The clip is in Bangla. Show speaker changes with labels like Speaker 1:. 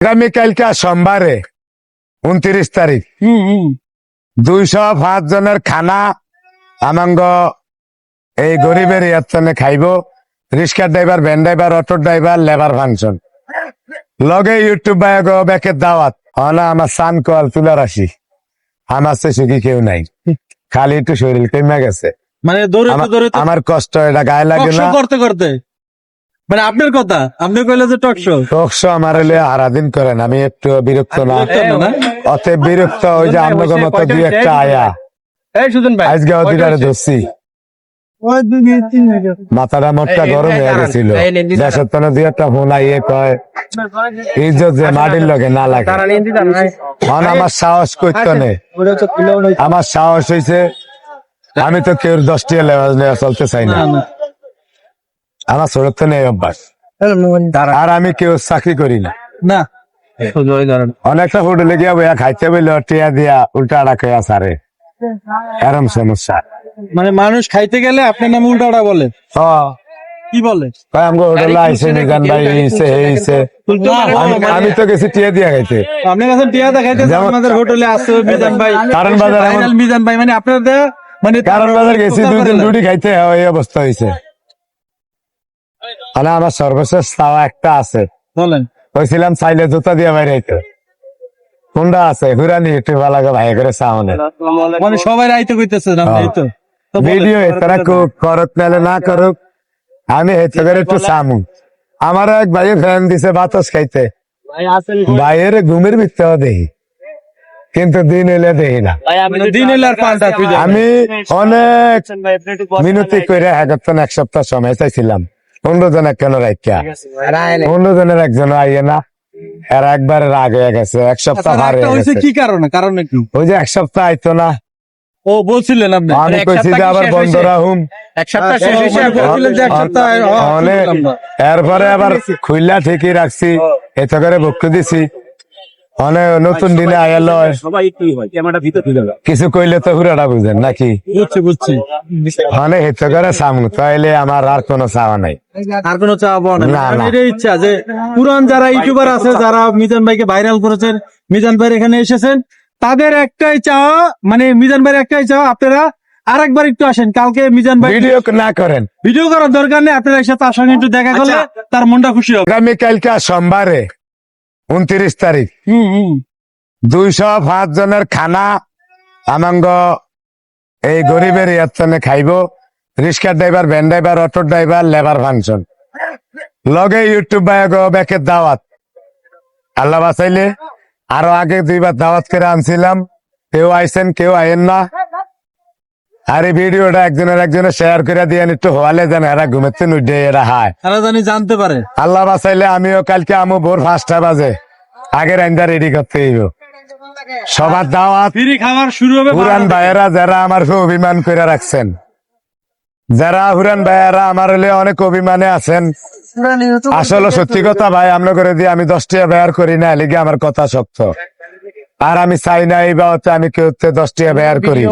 Speaker 1: আগামীকালকে সোমবারে 29 তারিখ 205 জনের খানা আমাঙ্গ এই গরিবের ইয়াতনে খাইব। রিক্সা driver, van driver, auto driver, labour function লগে ইউটিউব ব্যাকের দাওয়াত অনা আমার সান কল তুলার আসি আমার সে সুখী কেউ নাই, খালি একটু শরীর কমে গেছে।
Speaker 2: মানে
Speaker 1: আমার কষ্ট এটা গায়ে লাগে না
Speaker 2: করতে করতে মানে আপনার কথা আপনি কইলে যে টকশো
Speaker 1: আমার হলে আরাদিন করেন, আমি একটু বিরক্ত না অতএব বিরক্ত ওই যে আপনাদের মতো দুই একটা আয়া আজকে অধিকারে ধরছি মাথাটা মোটটা গরম হয়ে গেছিল। দেশের তনে দুই একটা ফোন আইয়ে কয় ইজ্জত যে মাটির লগে না লাগে। আমার সাহস করতে নেই, আমার সাহস হয়েছে আমি তো কেউ 10 টাকা নেওয়া চলতে চাই না। আমার ছোট তো নেই অভ্যাস, আর আমি কেউ চাকরি করি না।
Speaker 2: না
Speaker 1: অনেকটা হোটেলে গিয়া বইয়া খাইতে বললো টিয়া দিয়া উল্টা আড়া খেয়া সারে এরম সমস্যা।
Speaker 2: মানে মানুষ খাইতে গেলে আপনার নামে উল্টাটা বলে, কি বলে
Speaker 1: আমগো হোটেলে আইসে নিজান ভাই এইছে এইছে, আমি তো গেছি টিয়া দিয়া খাইতে।
Speaker 2: আপনার কাছে টিয়া দেখাইতে আমাদের হোটেলে আসছে মিজান ভাই,
Speaker 1: কারণ বাজার
Speaker 2: মিজান ভাই মানে আপনাদের মানে
Speaker 1: কারণ বাজার গেছি 2 দিন রুটি খাইতে এই অবস্থা হয়েছে। আমার সর্বশেষ চাওয়া একটা আছে,
Speaker 2: বলেন
Speaker 1: কইছিলাম চাইলে জুতা দিয়ে বাইরে আইতে কোনটা আছে হুরানি একটু ভালো ভাই করে সামনে
Speaker 2: মানে সবাই আইতে কইতেছে না এই তো
Speaker 1: ভিডিও তারা করুক নাহলে না করুক, আমি হেতে করে একটু সামু। আমার এক ভাই ফ্যান দিছে বাতাস খাইতে, ভাইয়ের ঘুমের ভিতরেও দেখি কিন্তু দিন এলে দেখি না। আমি অনেক মিনতি করে একজন 1 সপ্তাহ সময় চাইছিলাম, 15 জন কেন রাখা 15 জনের একজন আইয়ে না, এর একবার রাগ হয়ে গেছে। 1 সপ্তাহ
Speaker 2: কি কারণে কারণ একটু
Speaker 1: ওই যে 1 সপ্তাহ আইতো না,
Speaker 2: ও বলছিলেন আপনি
Speaker 1: আমি কইছি যে আবার বন্ধ রাহুম, এরপরে আবার খুললা ঠিকই রাখছি, এতে করে বক্তব্য দিছি। অনেক নতুন দিনে আয়াল কিছু কইলে তো হুরাটা বুঝেন নাকি,
Speaker 2: বুঝছি
Speaker 1: অনেক হেতে করে সামু, তাইলে আমার আর কোনো চাওয়া নাই,
Speaker 2: আর কোনো চাওয়া না। এটাই ইচ্ছা যে পুরান যারা ইউটিউবার আছে যারা মিজান ভাইকে ভাইরাল করেছেন, মিজান ভাই এখানে এসেছেন, তাদের একটাই চাওয়া, মানে মিজান ভাইয়ের একটাই চাওয়া আপনারা আরেকবার একটু আসেন। কালকে মিজান ভাই
Speaker 1: ভিডিও না করেন,
Speaker 2: ভিডিও করার দরকার নেই, আপনারা এসে তার সঙ্গে একটু দেখা করলে তার মনটা খুশি হবে।
Speaker 1: আগামীকালকে সোমবারে 29 তারিখ 205 জনের খানা আমাঙ্গ এই গরিবের ইয়াতনে খাইব। রিক্সা driver, van driver, auto driver, labour function লগে ইউটিউব ব্যাকের দাওয়াত। আল্লাহ বাঁচাইলে আরো আগে 2বার দাওয়াত করে আনছিলাম, কেউ আইসেন কেউ আইন না। আর এই ভিডিওটা একজনের শেয়ার করে দিয়ে একটু হওয়ালে যেন এরা ঘুমেতে নুডে এরা হায়
Speaker 2: জানতে পারে।
Speaker 1: আল্লাহ বাঁচাইলে আমিও কালকে আমু ভোর 5টা বাজে আগের আইনটা রেডি করতে হইব। সবার দাওয়াত
Speaker 2: খাবার শুরু হবে।
Speaker 1: পুরান ভাইয়েরা যারা আমার অভিমান করে রাখছেন, যারা হুরান ভাইয়েরা আমার হলে অনেক অভিমানে আছেন, আসলে সত্যি কথা ভাই আমরা করে দিয়ে আমি 10 টাকা ব্যয় করি না, লিগে আমার কথা শক্ত, আর আমি চাই না এই বাবতে আমি কেউ 10 টাকা ব্যয় করি।